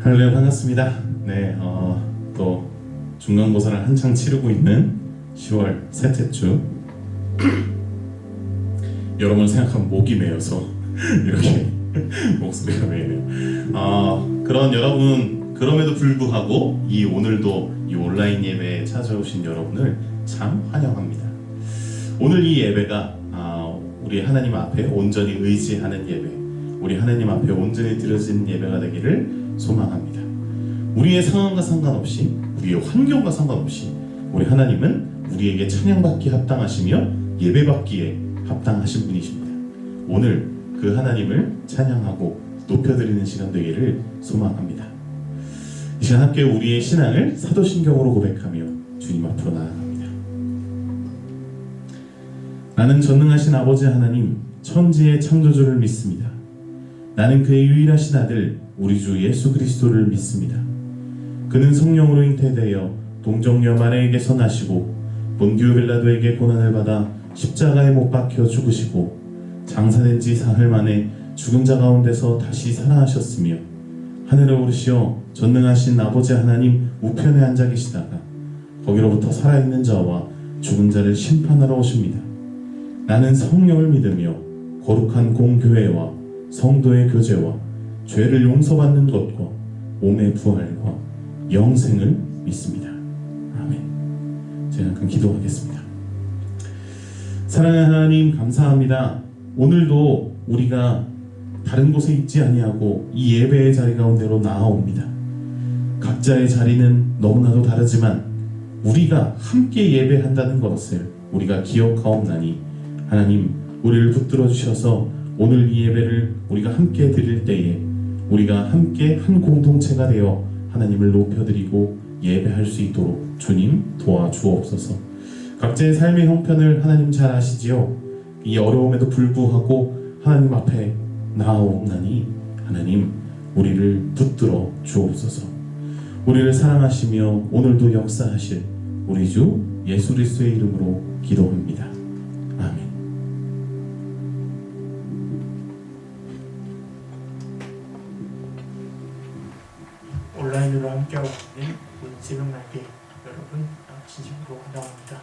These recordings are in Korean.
할렐루야, 반갑습니다. 네, 또 중간고사를 한창 치르고 있는 10월 셋째 주. 여러분을 생각하면 목이 메어서 이렇게 목소리가 메이네요. 그런 여러분, 그럼에도 불구하고 오늘도 이 온라인 예배에 찾아오신 여러분을 참 환영합니다. 오늘 이 예배가 우리 하나님 앞에 온전히 의지하는 예배, 우리 하나님 앞에 온전히 드려진 예배가 되기를 소망합니다. 우리의 상황과 상관없이, 우리의 환경과 상관없이 우리 하나님은 우리에게 찬양받기에 합당하시며 예배받기에 합당하신 분이십니다. 오늘 그 하나님을 찬양하고 높여드리는 시간 되기를 소망합니다. 이 시간 함께 우리의 신앙을 사도신경으로 고백하며 주님 앞으로 나아갑니다. 나는 전능하신 아버지 하나님, 천지의 창조주를 믿습니다. 나는 그의 유일하신 아들 우리 주 예수 그리스도를 믿습니다. 그는 성령으로 잉태되어 동정녀 마리아에게서 나시고 본디오 빌라도에게 고난을 받아 십자가에 못 박혀 죽으시고 장사된 지 사흘 만에 죽은 자 가운데서 다시 살아나셨으며 하늘에 오르시어 전능하신 아버지 하나님 우편에 앉아 계시다가 거기로부터 살아있는 자와 죽은 자를 심판하러 오십니다. 나는 성령을 믿으며 거룩한 공교회와 성도의 교제와 죄를 용서받는 것과 몸의 부활과 영생을 믿습니다. 아멘. 제가 잠깐 기도하겠습니다. 사랑하는 하나님, 감사합니다. 오늘도 우리가 다른 곳에 있지 아니하고 이 예배의 자리 가운데로 나아옵니다. 각자의 자리는 너무나도 다르지만 우리가 함께 예배한다는 것을 우리가 기억하옵나니 하나님, 우리를 붙들어 주셔서 오늘 이 예배를 우리가 함께 드릴 때에 우리가 함께 한 공동체가 되어 하나님을 높여드리고 예배할 수 있도록 주님 도와주옵소서. 각자의 삶의 형편을 하나님 잘 아시지요. 이 어려움에도 불구하고 하나님 앞에 나아옵나니 하나님, 우리를 붙들어 주옵소서. 우리를 사랑하시며 오늘도 역사하실 우리 주 예수 그리스도의 이름으로 기도합니다. 아멘. 온라인으로 함께하고 있는 문지능 날개 여러분 진심으로 환영합니다.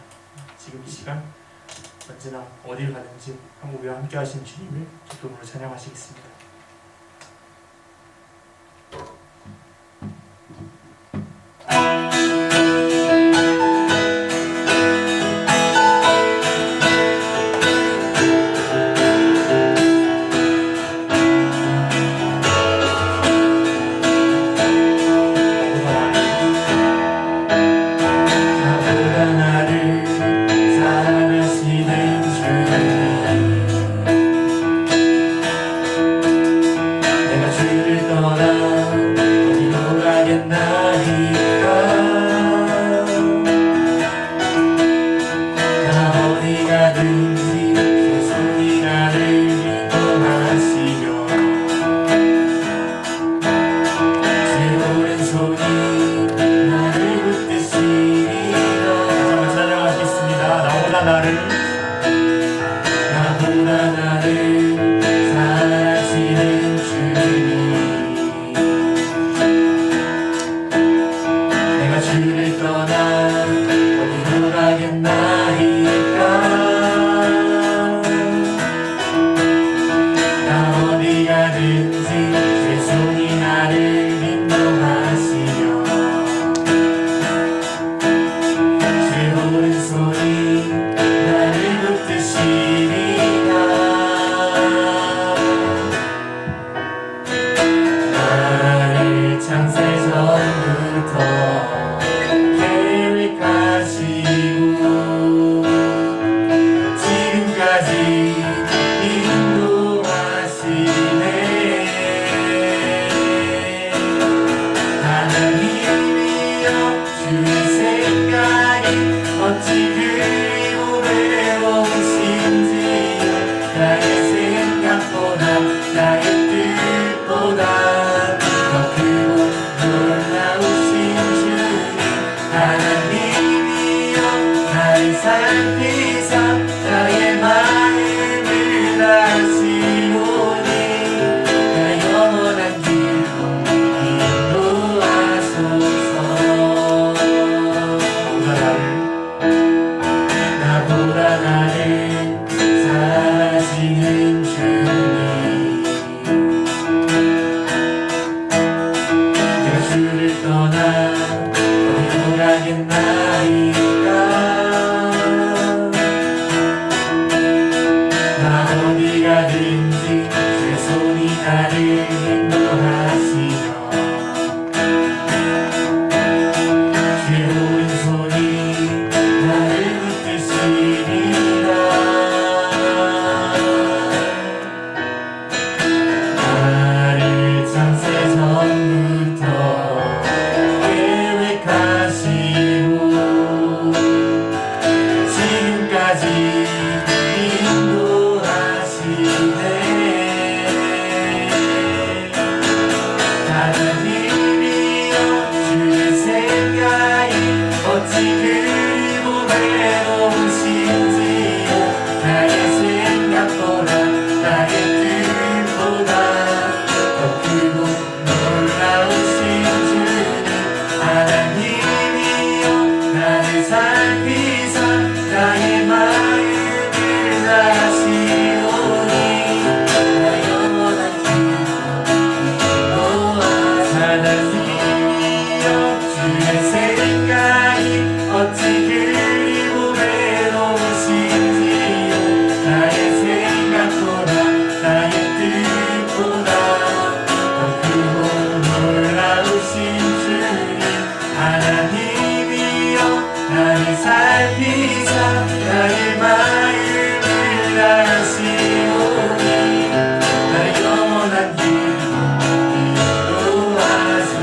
지금 이 시간 언제나 어딜 가든지 한국에 함께하신 주님을 기쁨으로 찬양하시겠습니다. 하나님이여 주의 생각이 어찌 그리고 외로우신지요 나의 생각보다 나의 뜻보다 더 크고 놀라우신 주님 하나님이여 나를 살피사 나의 마음을 아시오니 나 영원한 기쁨 하나님이여 주의 생각이 어찌 그리고 외로우신지요 나의 생각보다 나의 뜻보다 더 크고 놀라우신 주님 하나님이여 나를 살피사 나의 마음을 아시오니 나 영원한 기쁨 인도하소서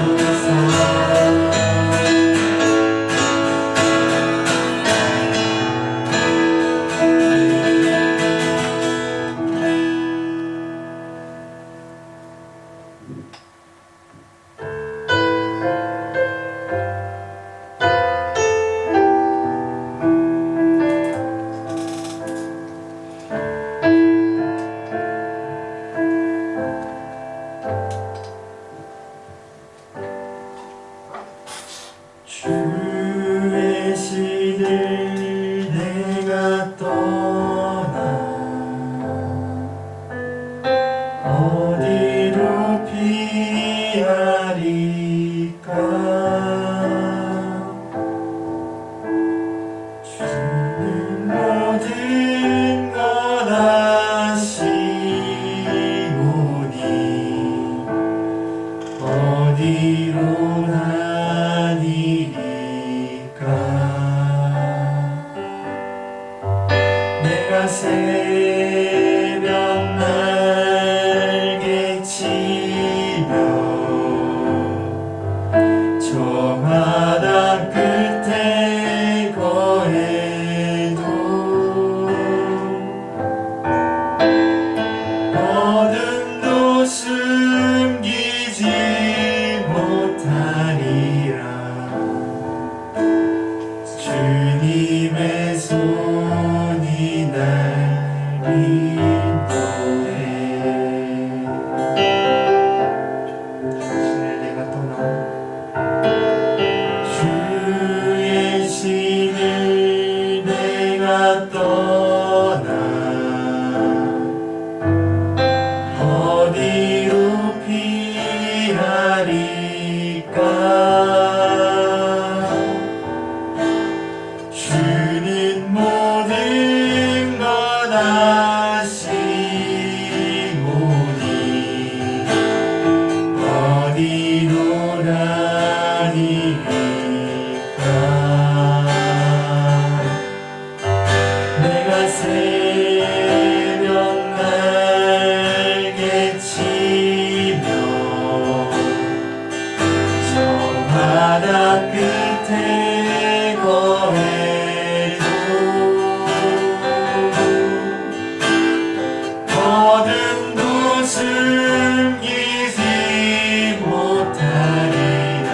주의 신을 내가 떠나 어디로 피하리까 주는 모든 것 아시오니 어디로 다니리까 내가 새벽 날개치며 저 바다 끝에 거해도 어둠도 숨기지 못하리라 주님의 손이 날 인도해 신을 내가 떠나 주의 신을 내가 떠나 어디로 피하리까 주는 모든 것 아시오니 어디로 다니리까 내가 새벽 날개치며 저 바다 끝에 거해도 어둠도 숨기지 못하리라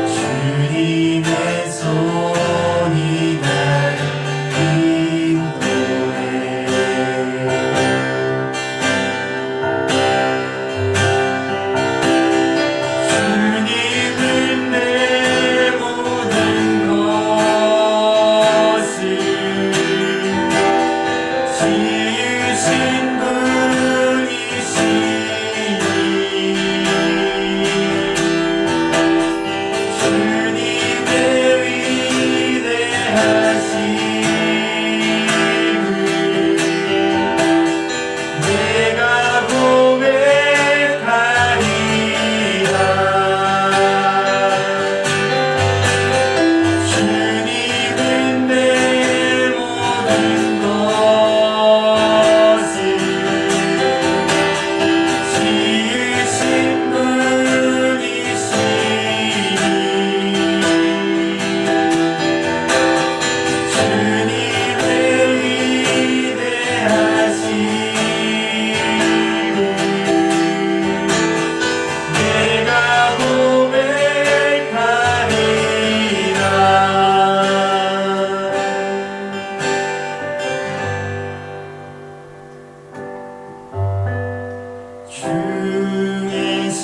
주님의 손이 날 인도해 주님은 내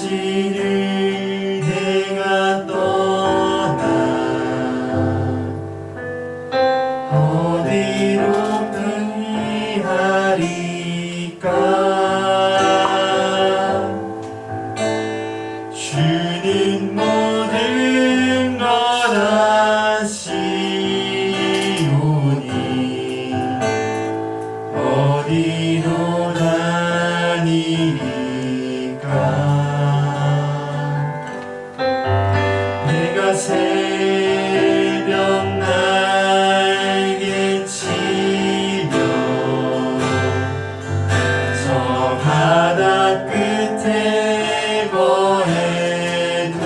다시는 내가 떠나 어디로 피하리까 주는 모든 것 아시오니 어디로 다니리까 내가 새벽 날개 치며 저 바다 끝에 거해도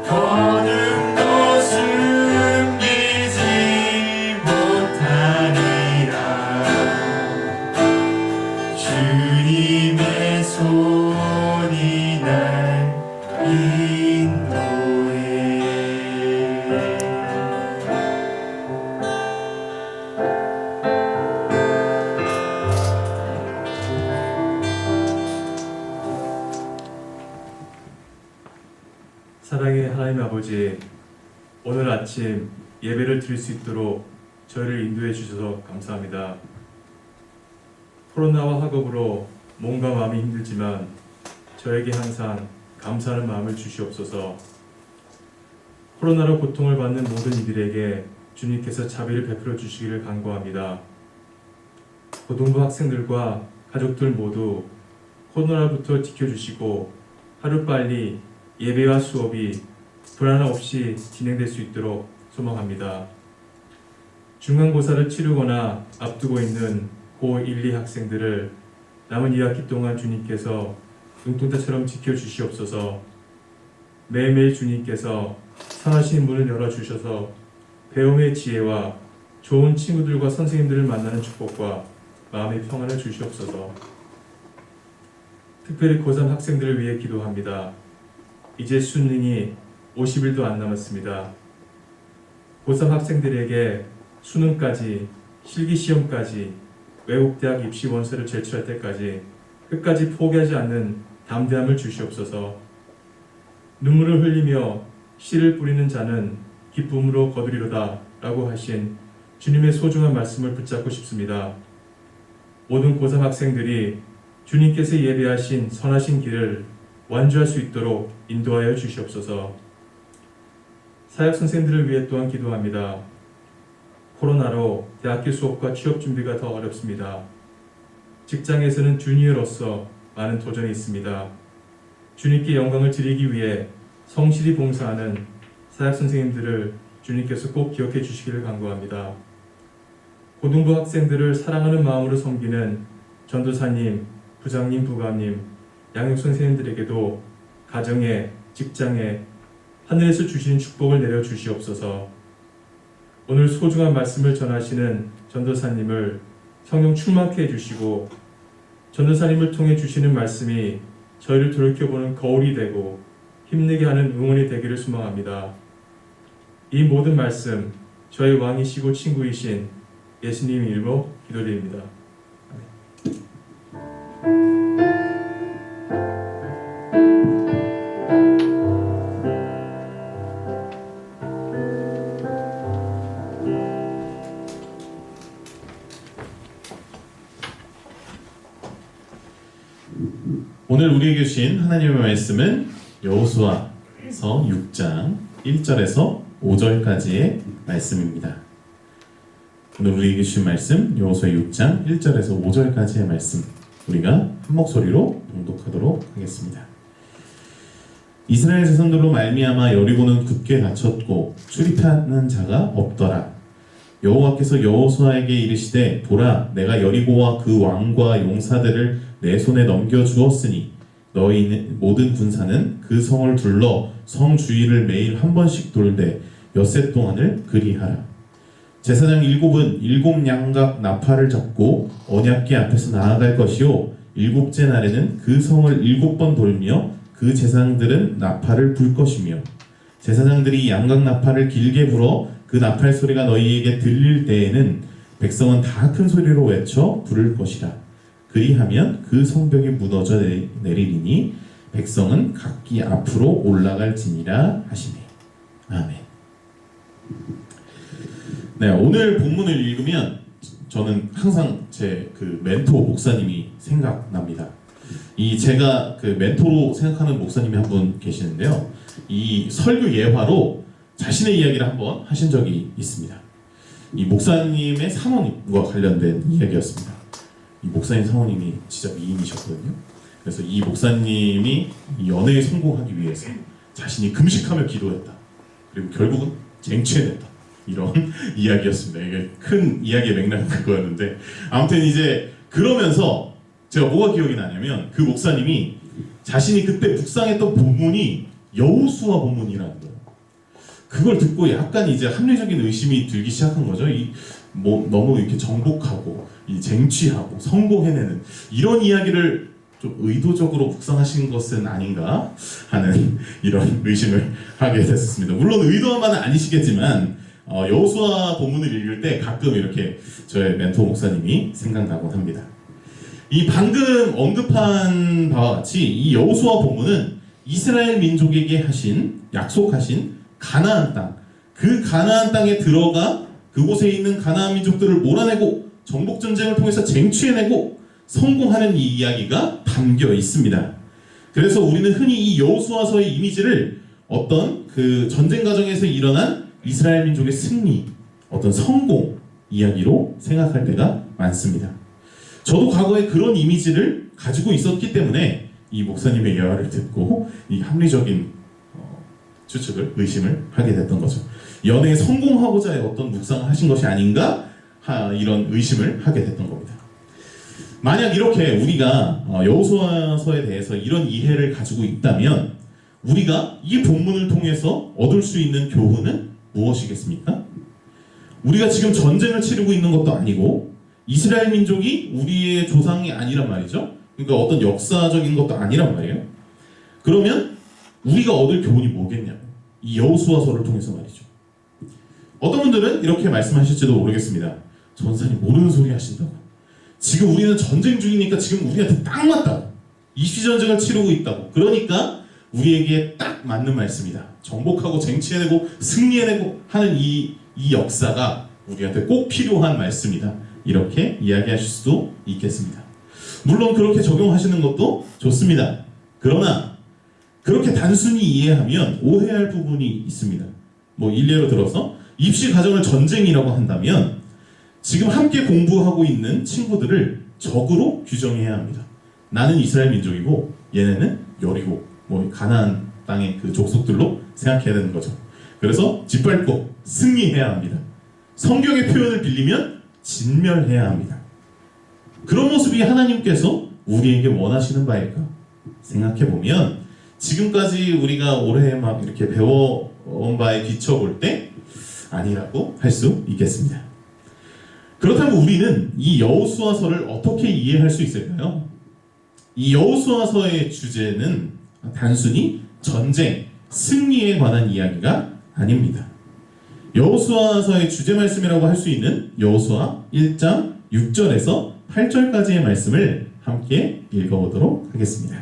어둠도 숨기지 못하리라 주님의 손이 날 인도해 사랑의 하나님 아버지, 오늘 아침 예배를 드릴 수 있도록 저희를 인도해 주셔서 감사합니다. 코로나와 학업으로 몸과 마음이 힘들지만 저에게 항상 감사하는 마음을 주시옵소서. 코로나로 고통을 받는 모든 이들에게 주님께서 자비를 베풀어 주시기를 간구합니다. 고등부 학생들과 가족들 모두 코로나로부터 지켜주시고 하루빨리 예배와 수업이 불안 없이 진행될 수 있도록 소망합니다. 중간고사를 치르거나 앞두고 있는 고1, 2 학생들을 남은 2학기 동안 주님께서 눈동자처럼 지켜주시옵소서. 매일매일 주님께서 선하신 문을 열어주셔서 배움의 지혜와 좋은 친구들과 선생님들을 만나는 축복과 마음의 평안을 주시옵소서. 특별히 고3 학생들을 위해 기도합니다. 이제 수능이 50일도 안 남았습니다. 고3 학생들에게 수능까지, 실기시험까지, 외국대학 입시 원서를 제출할 때까지 끝까지 포기하지 않는 담대함을 주시옵소서. 눈물을 흘리며 씨를 뿌리는 자는 기쁨으로 거두리로다 라고 하신 주님의 소중한 말씀을 붙잡고 싶습니다. 모든 고3 학생들이 주님께서 예배하신 선하신 길을 완주할 수 있도록 인도하여 주시옵소서. 사역 선생님들을 위해 또한 기도합니다. 코로나로 대학교 수업과 취업 준비가 더 어렵습니다. 직장에서는 주니어로서 많은 도전이 있습니다. 주님께 영광을 드리기 위해 성실히 봉사하는 사역 선생님들을 주님께서 꼭 기억해 주시기를 간구합니다. 고등부 학생들을 사랑하는 마음으로 섬기는 전도사님, 부장님, 부감님, 양육 선생님들에게도 가정에, 직장에 하늘에서 주시는 축복을 내려 주시옵소서. 오늘 소중한 말씀을 전하시는 전도사님을 성령 충만케 해주시고 전도사님을 통해 주시는 말씀이 저희를 돌이켜보는 거울이 되고 힘내게 하는 응원이 되기를 소망합니다. 이 모든 말씀 저희 왕이시고 친구이신 예수님 이름으로 기도드립니다. 오늘 우리에게 주신 하나님의 말씀은 여호수아서 6장 1절에서 5절까지의 말씀입니다. 오늘 우리에게 주신 말씀 여호수아 6장 1절에서 5절까지의 말씀 우리가 한 목소리로 봉독하도록 하겠습니다. 이스라엘 자손들로 말미암아 여리고는 굳게 닫혔고 출입하는 자가 없더라. 여호와께서 여호수아에게 이르시되 보라 내가 여리고와 그 왕과 용사들을 내 손에 넘겨 주었으니 너희 모든 군사는 그 성을 둘러 성 주위를 매일 한 번씩 돌되 엿새 동안을 그리하라. 제사장 7은 7 양각 나팔을 잡고 언약궤 앞에서 나아갈 것이요 7째 날에는 그 성을 7번 돌며 그 제사장들은 나팔을 불 것이며 제사장들이 양각 나팔을 길게 불어 그 나팔 소리가 너희에게 들릴 때에는 백성은 다 큰 소리로 외쳐 부를 것이라. 그리하면 그 성벽이 무너져 내리리니 백성은 각기 앞으로 올라갈지니라 하시네. 아멘. 네, 오늘 본문을 읽으면 저는 항상 제 그 멘토 목사님이 생각납니다. 이 제가 그 멘토로 생각하는 목사님이 한 분 계시는데요. 이 설교 예화로 자신의 이야기를 한번 하신 적이 있습니다. 이 목사님의 사모님과 관련된 이야기였습니다. 이 목사님 사모님이 진짜 미인이셨거든요. 그래서 이 목사님이 이 연애에 성공하기 위해서 자신이 금식하며 기도했다. 그리고 결국은 쟁취해냈다. 이런 이야기였습니다. 이게 큰 이야기의 맥락은 그거였는데 아무튼 이제 그러면서 제가 뭐가 기억이 나냐면 그 목사님이 자신이 그때 묵상했던 본문이 여호수아 본문이라는 거예요. 그걸 듣고 약간 이제 합리적인 의심이 들기 시작한 거죠. 뭐 너무 이렇게 정복하고 이 쟁취하고 성공해내는 이런 이야기를 좀 의도적으로 묵상하신 것은 아닌가 하는 이런 의심을 하게 됐습니다. 물론 의도한 바는 아니시겠지만 여호수아 본문을 읽을 때 가끔 이렇게 저의 멘토 목사님이 생각나곤 합니다. 이 방금 언급한 바와 같이 이 여호수아 본문은 이스라엘 민족에게 약속하신 가나안 땅, 그 가나안 땅에 들어가 그곳에 있는 가나안 민족들을 몰아내고 정복 전쟁을 통해서 쟁취해내고 성공하는 이 이야기가 담겨 있습니다. 그래서 우리는 흔히 이 여호수아서의 이미지를 어떤 그 전쟁 과정에서 일어난 이스라엘 민족의 승리, 어떤 성공 이야기로 생각할 때가 많습니다. 저도 과거에 그런 이미지를 가지고 있었기 때문에 이 목사님의 예화를 듣고 이 합리적인 추측을, 의심을 하게 됐던 거죠. 연애에 성공하고자 어떤 묵상을 하신 것이 아닌가 이런 의심을 하게 됐던 겁니다. 만약 이렇게 우리가 여호수아서에 대해서 이런 이해를 가지고 있다면 우리가 이 본문을 통해서 얻을 수 있는 교훈은 무엇이겠습니까? 우리가 지금 전쟁을 치르고 있는 것도 아니고 이스라엘 민족이 우리의 조상이 아니란 말이죠. 그러니까 어떤 역사적인 것도 아니란 말이에요. 그러면 우리가 얻을 교훈이 뭐겠냐고. 이 여호수아서를 통해서 말이죠. 어떤 분들은 이렇게 말씀하실지도 모르겠습니다. 전사님 모르는 소리 하신다고. 지금 우리는 전쟁 중이니까 지금 우리한테 딱 맞다고. 입시전쟁을 치르고 있다고. 그러니까 우리에게 딱 맞는 말씀이다. 정복하고 쟁취해내고 승리해내고 하는 이 역사가 우리한테 꼭 필요한 말씀이다. 이렇게 이야기하실 수도 있겠습니다. 물론 그렇게 적용하시는 것도 좋습니다. 그러나 그렇게 단순히 이해하면 오해할 부분이 있습니다. 뭐 일례로 들어서 입시 과정을 전쟁이라고 한다면 지금 함께 공부하고 있는 친구들을 적으로 규정해야 합니다. 나는 이스라엘 민족이고 얘네는 여리고 뭐 가나안 땅의 그 족속들로 생각해야 되는 거죠. 그래서 짓밟고 승리해야 합니다. 성경의 표현을 빌리면 진멸해야 합니다. 그런 모습이 하나님께서 우리에게 원하시는 바일까 생각해보면 지금까지 우리가 올해 막 이렇게 배워온 바에 비춰볼 때 아니라고 할 수 있겠습니다. 그렇다면 우리는 이 여호수아서를 어떻게 이해할 수 있을까요? 이 여호수아서의 주제는 단순히 전쟁, 승리에 관한 이야기가 아닙니다. 여호수아서의 주제 말씀이라고 할 수 있는 여호수아 1장 6절에서 8절까지의 말씀을 함께 읽어보도록 하겠습니다.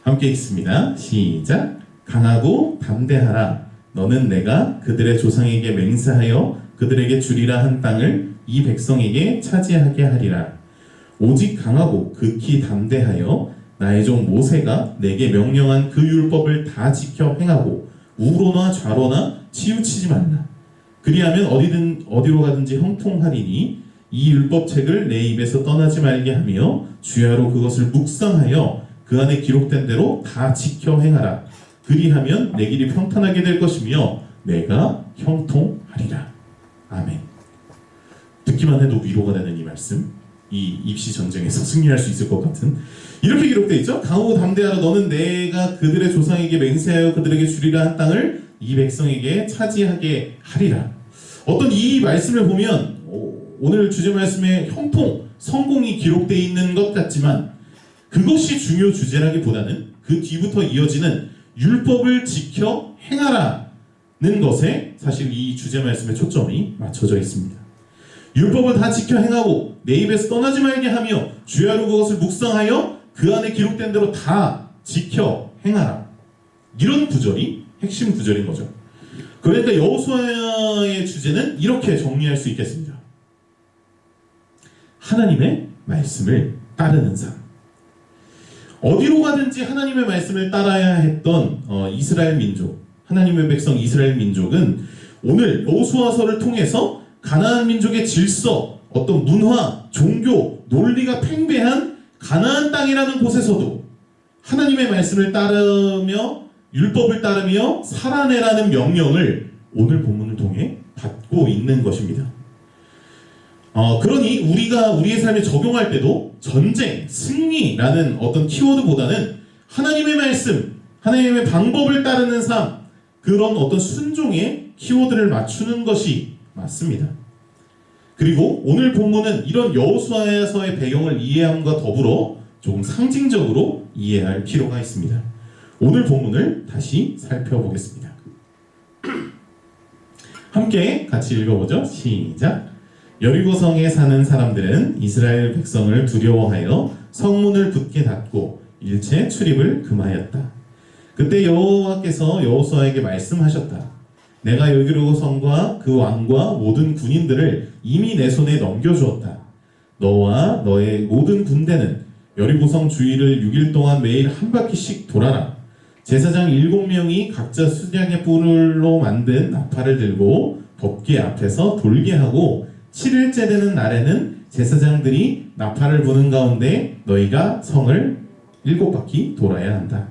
함께 읽습니다. 시작. 강하고 담대하라. 너는 내가 그들의 조상에게 맹세하여 그들에게 주리라 한 땅을 이 백성에게 차지하게 하리라. 오직 강하고 극히 담대하여 나의 종 모세가 내게 명령한 그 율법을 다 지켜 행하고 우로나 좌로나 치우치지 말라. 그리하면 어디로 가든지 형통하리니 이 율법책을 내 입에서 떠나지 말게 하며 주야로 그것을 묵상하여 그 안에 기록된 대로 다 지켜 행하라. 그리하면 내 길이 평탄하게 될 것이며 내가 형통하리라. 아멘. 듣기만 해도 위로가 되는 이 말씀, 이 입시 전쟁에서 승리할 수 있을 것 같은 이렇게 기록되어 있죠. 강하고 담대하라. 너는 내가 그들의 조상에게 맹세하여 그들에게 주리라 한 땅을 이 백성에게 차지하게 하리라. 어떤 이 말씀을 보면 오늘 주제 말씀에 형통, 성공이 기록되어 있는 것 같지만 그것이 중요 주제라기보다는 그 뒤부터 이어지는 율법을 지켜 행하라는 것에 사실 이 주제 말씀의 초점이 맞춰져 있습니다. 율법을 다 지켜 행하고 내 입에서 떠나지 말게 하며 주야로 그것을 묵상하여 그 안에 기록된 대로 다 지켜 행하라. 이런 구절이 핵심 구절인 거죠. 그러니까 여호수아의 주제는 이렇게 정리할 수 있겠습니다. 하나님의 말씀을 따르는 삶. 어디로 가든지 하나님의 말씀을 따라야 했던 이스라엘 민족, 하나님의 백성 이스라엘 민족은 오늘 여호수아서를 통해서 가나안 민족의 질서, 어떤 문화, 종교, 논리가 팽배한 가나안 땅이라는 곳에서도 하나님의 말씀을 따르며 율법을 따르며 살아내라는 명령을 오늘 본문을 통해 받고 있는 것입니다. 그러니 우리가 우리의 삶에 적용할 때도 전쟁, 승리라는 어떤 키워드보다는 하나님의 말씀, 하나님의 방법을 따르는 삶, 그런 어떤 순종의 키워드를 맞추는 것이 맞습니다. 그리고 오늘 본문은 이런 여호수아서의 배경을 이해함과 더불어 조금 상징적으로 이해할 필요가 있습니다. 오늘 본문을 다시 살펴보겠습니다. 함께 같이 읽어보죠. 시작. 여리고성에 사는 사람들은 이스라엘 백성을 두려워하여 성문을 굳게 닫고 일체 출입을 금하였다. 그때 여호와께서 여호수아에게 말씀하셨다. 내가 여리고성과 그 왕과 모든 군인들을 이미 내 손에 넘겨주었다. 너와 너의 모든 군대는 여리고성 주위를 6일 동안 매일 한 바퀴씩 돌아라. 제사장 7명이 각자 수량의 뿔로 만든 나팔을 들고 법궤 앞에서 돌게 하고 7일째 되는 날에는 제사장들이 나팔을 부는 가운데 너희가 성을 7바퀴 돌아야 한다.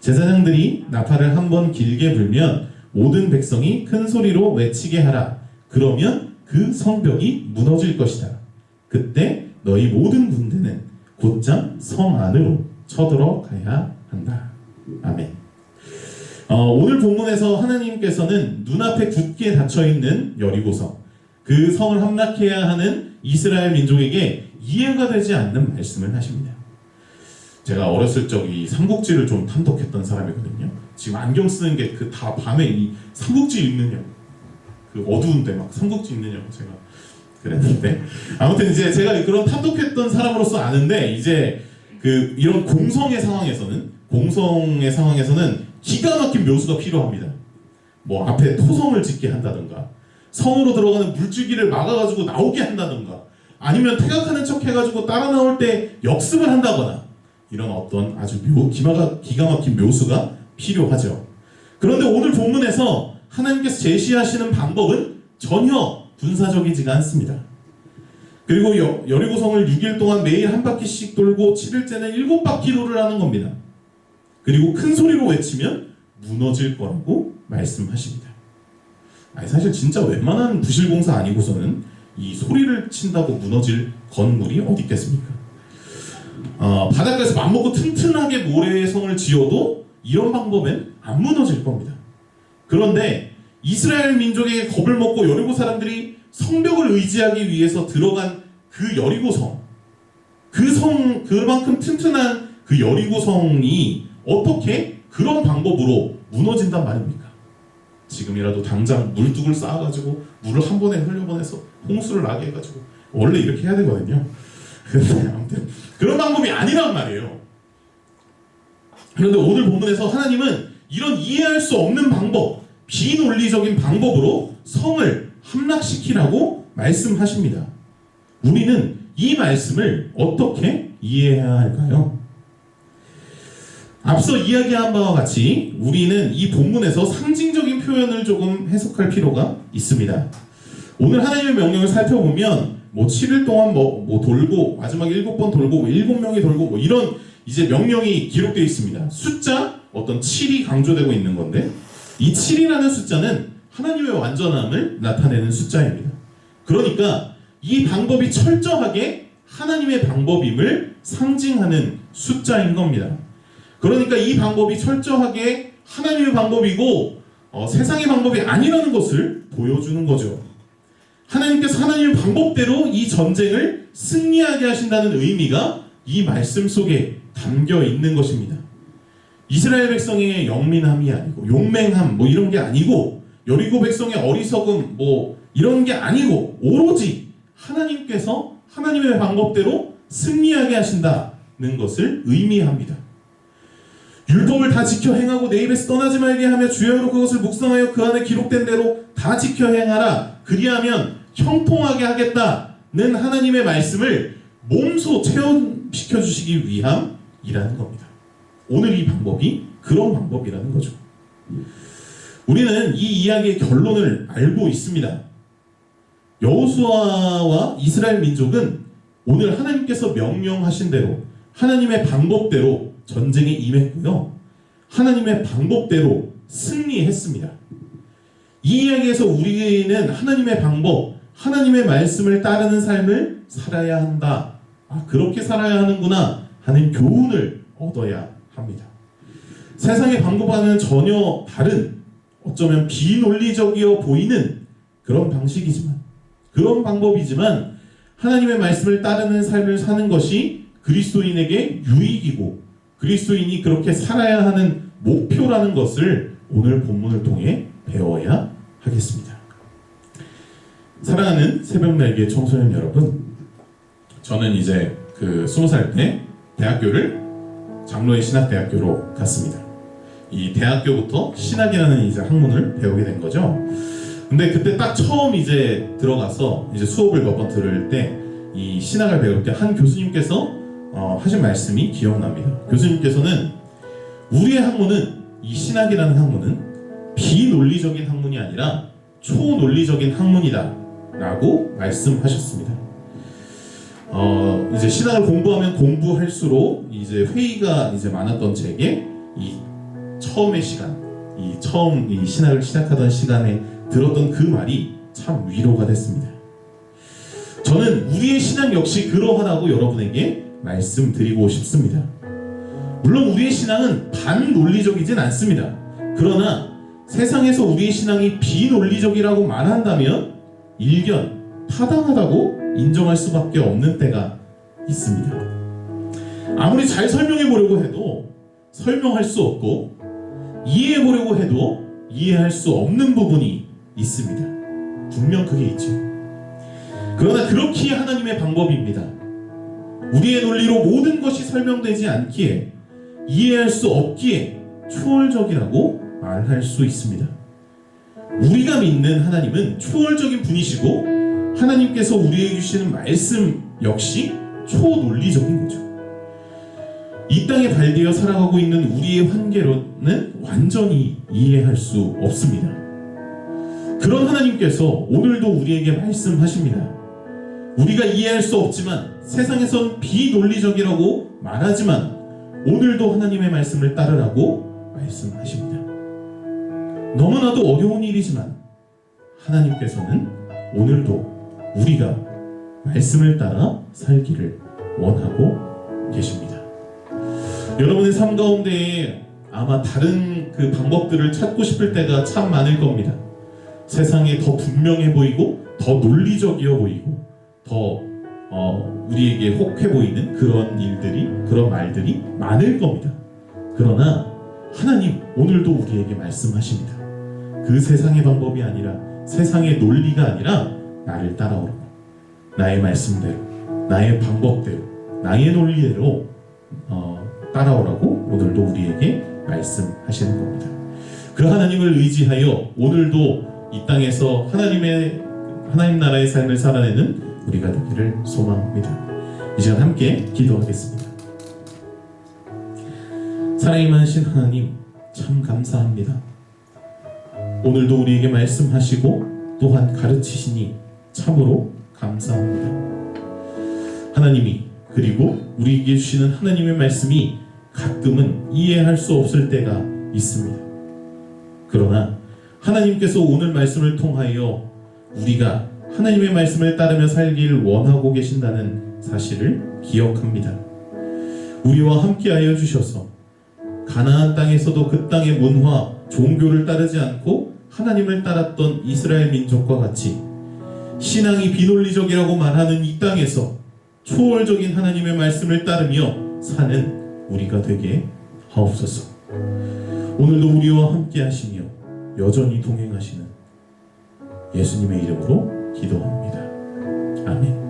제사장들이 나팔을 한 번 길게 불면 모든 백성이 큰 소리로 외치게 하라. 그러면 그 성벽이 무너질 것이다. 그때 너희 모든 군대는 곧장 성 안으로 쳐들어가야 한다. 아멘. 오늘 본문에서 하나님께서는 눈앞에 굳게 닫혀있는 여리고성, 그 성을 함락해야 하는 이스라엘 민족에게 이해가 되지 않는 말씀을 하십니다. 제가 어렸을 적 이 삼국지를 좀 탐독했던 사람이거든요. 지금 안경 쓰는 게 그 다 밤에 이 삼국지 읽느냐고, 그 어두운데 막 삼국지 읽느냐고 제가 그랬는데, 아무튼 이제 제가 그런 탐독했던 사람으로서 아는데, 이제 그 이런 공성의 상황에서는 기가 막힌 묘수가 필요합니다. 뭐 앞에 토성을 짓게 한다든가, 성으로 들어가는 물줄기를 막아가지고 나오게 한다든가, 아니면 퇴각하는 척 해가지고 따라 나올 때 역습을 한다거나, 이런 어떤 아주 기가 막힌 묘수가 필요하죠. 그런데 오늘 본문에서 하나님께서 제시하시는 방법은 전혀 군사적이지가 않습니다. 그리고 여리고성을 6일 동안 매일 한 바퀴씩 돌고 7일째는 7바퀴 돌으라는 겁니다. 그리고 큰 소리로 외치면 무너질 거라고 말씀하십니다. 아니, 사실 진짜 웬만한 부실공사 아니고서는 이 소리를 친다고 무너질 건물이 어디 있겠습니까? 바닷가에서 맘먹고 튼튼하게 모래성을 지어도 이런 방법엔 안 무너질 겁니다. 그런데 이스라엘 민족에게 겁을 먹고 여리고 사람들이 성벽을 의지하기 위해서 들어간 그 여리고성, 그만큼 튼튼한 그 여리고성이 어떻게 그런 방법으로 무너진단 말입니까? 지금이라도 당장 물뚝을 쌓아가지고 물을 한 번에 흘려보내서 홍수를 나게 해가지고 원래 이렇게 해야 되거든요. 근데 아무튼 그런 방법이 아니란 말이에요. 그런데 오늘 본문에서 하나님은 이런 이해할 수 없는 방법, 비논리적인 방법으로 성을 함락시키라고 말씀하십니다. 우리는 이 말씀을 어떻게 이해해야 할까요? 앞서 이야기한 바와 같이 우리는 이 본문에서 상징적인 표현을 조금 해석할 필요가 있습니다. 오늘 하나님의 명령을 살펴보면 7일 동안 돌고 마지막에 7번 돌고 7명이 돌고 이런 이제 명령이 기록되어 있습니다. 숫자 어떤 7이 강조되고 있는 건데, 이 7이라는 숫자는 하나님의 완전함을 나타내는 숫자입니다. 그러니까 이 방법이 철저하게 하나님의 방법임을 상징하는 숫자인 겁니다. 그러니까 이 방법이 철저하게 하나님의 방법이고 세상의 방법이 아니라는 것을 보여주는 거죠. 하나님께서 하나님의 방법대로 이 전쟁을 승리하게 하신다는 의미가 이 말씀 속에 담겨 있는 것입니다. 이스라엘 백성의 영민함이 아니고 용맹함 이런 게 아니고 여리고 백성의 어리석음 이런 게 아니고 오로지 하나님께서 하나님의 방법대로 승리하게 하신다는 것을 의미합니다. 율법을 다 지켜 행하고 내 입에서 떠나지 말게 하며 주야로 그것을 묵상하여 그 안에 기록된 대로 다 지켜 행하라. 그리하면 형통하게 하겠다는 하나님의 말씀을 몸소 체험시켜 주시기 위함이라는 겁니다. 오늘 이 방법이 그런 방법이라는 거죠. 우리는 이 이야기의 결론을 알고 있습니다. 여호수아와 이스라엘 민족은 오늘 하나님께서 명령하신 대로 하나님의 방법대로 전쟁에 임했고요. 하나님의 방법대로 승리했습니다. 이 이야기에서 우리는 하나님의 방법, 하나님의 말씀을 따르는 삶을 살아야 한다. 그렇게 살아야 하는구나 하는 교훈을 얻어야 합니다. 세상의 방법과는 전혀 다른, 어쩌면 비논리적이어 보이는 그런 방식이지만, 그런 방법이지만 하나님의 말씀을 따르는 삶을 사는 것이 그리스도인에게 유익이고 그리스도인이 그렇게 살아야 하는 목표라는 것을 오늘 본문을 통해 배워야 하겠습니다. 사랑하는 새벽날개 청소년 여러분, 저는 이제 20살 때 대학교를 장로의 신학대학교로 갔습니다. 이 대학교부터 신학이라는 이제 학문을 배우게 된 거죠. 근데 그때 딱 처음 이제 들어가서 이제 수업을 몇 번 들을 때 이 신학을 배울 때 한 교수님께서 하신 말씀이 기억납니다. 교수님께서는 우리의 학문은, 이 신학이라는 학문은 비논리적인 학문이 아니라 초논리적인 학문이다 라고 말씀하셨습니다. 이제 신학을 공부하면 공부할수록 이제 회의가 이제 많았던 제게 이 처음의 시간, 처음 이 신학을 시작하던 시간에 들었던 그 말이 참 위로가 됐습니다. 저는 우리의 신앙 역시 그러하다고 여러분에게 말씀드리고 싶습니다. 물론 우리의 신앙은 반논리적이진 않습니다. 그러나 세상에서 우리의 신앙이 비논리적이라고 말한다면 일견 타당하다고 인정할 수밖에 없는 때가 있습니다. 아무리 잘 설명해 보려고 해도 설명할 수 없고 이해해 보려고 해도 이해할 수 없는 부분이 있습니다. 분명 그게 있죠. 그러나 그렇기에 하나님의 방법입니다. 우리의 논리로 모든 것이 설명되지 않기에, 이해할 수 없기에 초월적이라고 말할 수 있습니다. 우리가 믿는 하나님은 초월적인 분이시고 하나님께서 우리에게 주시는 말씀 역시 초논리적인 거죠. 이 땅에 발되어 살아가고 있는 우리의 환계로는 완전히 이해할 수 없습니다. 그런 하나님께서 오늘도 우리에게 말씀하십니다. 우리가 이해할 수 없지만, 세상에선 비논리적이라고 말하지만 오늘도 하나님의 말씀을 따르라고 말씀하십니다. 너무나도 어려운 일이지만 하나님께서는 오늘도 우리가 말씀을 따라 살기를 원하고 계십니다. 여러분의 삶 가운데에 아마 다른 그 방법들을 찾고 싶을 때가 참 많을 겁니다. 세상에 더 분명해 보이고 더 논리적이어 보이고 더 우리에게 혹해 보이는 그런 일들이, 그런 말들이 많을 겁니다. 그러나 하나님 오늘도 우리에게 말씀하십니다. 그 세상의 방법이 아니라, 세상의 논리가 아니라 나를 따라오라고, 나의 말씀대로, 나의 방법대로, 나의 논리대로 따라오라고 오늘도 우리에게 말씀하시는 겁니다. 그 하나님을 의지하여 오늘도 이 땅에서 하나님 나라의 삶을 살아내는 우리가 되기를 소망합니다. 이 시간 함께 기도하겠습니다. 사랑이 많으신 하나님, 참 감사합니다. 오늘도 우리에게 말씀하시고 또한 가르치시니 참으로 감사합니다. 하나님이, 그리고 우리에게 주시는 하나님의 말씀이 가끔은 이해할 수 없을 때가 있습니다. 그러나 하나님께서 오늘 말씀을 통하여 우리가 하나님의 말씀을 따르며 살기를 원하고 계신다는 사실을 기억합니다. 우리와 함께하여 주셔서 가나안 땅에서도 그 땅의 문화, 종교를 따르지 않고 하나님을 따랐던 이스라엘 민족과 같이 신앙이 비논리적이라고 말하는 이 땅에서 초월적인 하나님의 말씀을 따르며 사는 우리가 되게 하옵소서. 오늘도 우리와 함께 하시며 여전히 동행하시는 예수님의 이름으로 기도합니다. 아멘.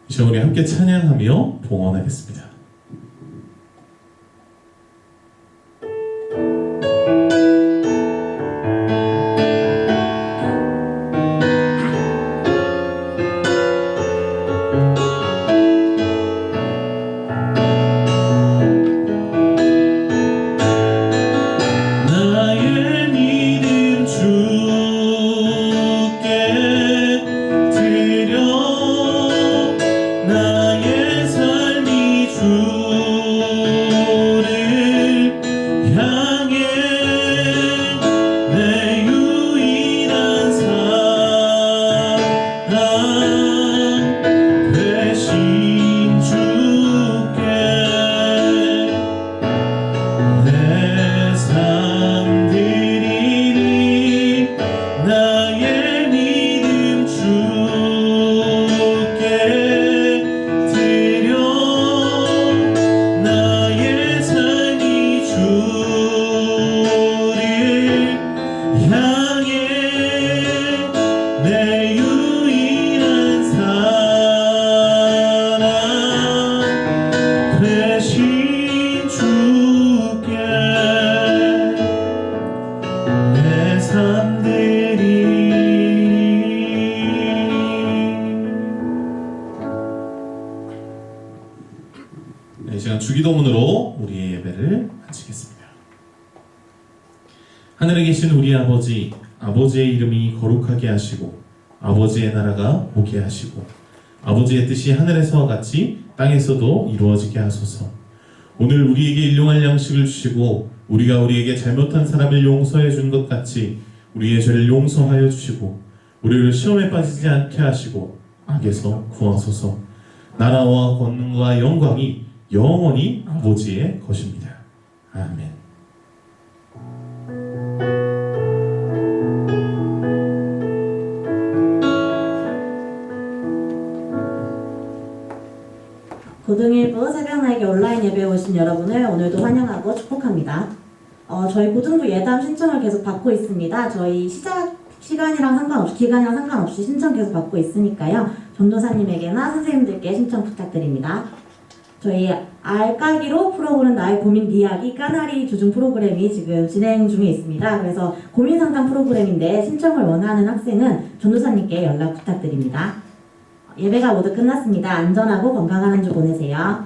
이제 우리 함께 찬양하며 봉헌하겠습니다. 나의 믿음 주께 드려 나의 삶이 주를 향해 내 유일한 사랑 되신 주께 내 삶 드리리 나의 믿음 주께 드려 나의 삶이 주를 향해 내 유일한 사랑 되신 주께 내 삶 드리리. 이 시간 주기도문으로 우리의 예배를 마치겠습니다. 하늘에 계신 우리 아버지, 아버지의 이름이 거룩하게 하시고 아버지의 나라가 오게 하시고 아버지의 뜻이 하늘에서와 같이 땅에서도 이루어지게 하소서. 오늘 우리에게 일용할 양식을 주시고 우리가 우리에게 잘못한 사람을 용서해 준 것 같이 우리의 죄를 용서하여 주시고 우리를 시험에 빠지지 않게 하시고 악에서 구하소서. 나라와 권능과 영광이 영원히 아버지의 것입니다. 아멘. 고등일부 새벽나에게 온라인 예배에 오신 여러분을 오늘도 환영하고 축복합니다. 저희 고등부 예담 신청을 계속 받고 있습니다. 저희 시작 시간이랑 상관없이 기간이랑 상관없이 신청 계속 받고 있으니까요. 전도사님에게나 선생님들께 신청 부탁드립니다. 저희 알까기로 풀어보는 나의 고민 이야기 까나리 조중 프로그램이 지금 진행 중에 있습니다. 그래서 고민 상담 프로그램인데 신청을 원하는 학생은 전도사님께 연락 부탁드립니다. 예배가 모두 끝났습니다. 안전하고 건강한 한 주 보내세요.